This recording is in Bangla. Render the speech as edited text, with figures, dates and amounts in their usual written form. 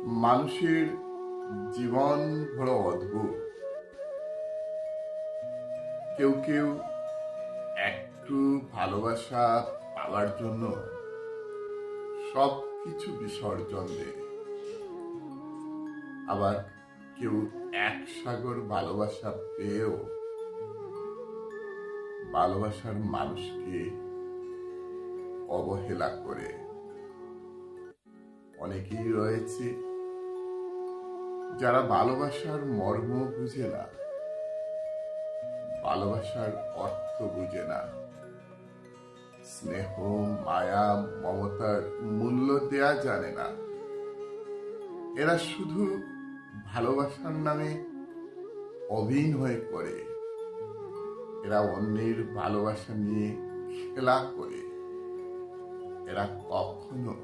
মানুষের জীবন বড় অদ্ভুত। কেউ কেউ একটু ভালোবাসা পাওয়ার জন্য সব কিছু বিসর্জন দেয়, আবার কেউ এক সাগর ভালোবাসা পেয়েও ভালোবাসার মানুষকে অবহেলা করে। অনেকেই রয়েছে যারা ভালোবাসার মর্ম বুঝে না, ভালোবাসার অর্থ বুঝে না, স্নেহ, মায়া, মমতার মূল্য দেয়া জানে না। এরা শুধু ভালোবাসার নামে অভিনয় করে। এরা অন্যের ভালোবাসা নিয়ে খেলা করে। এরা কখনো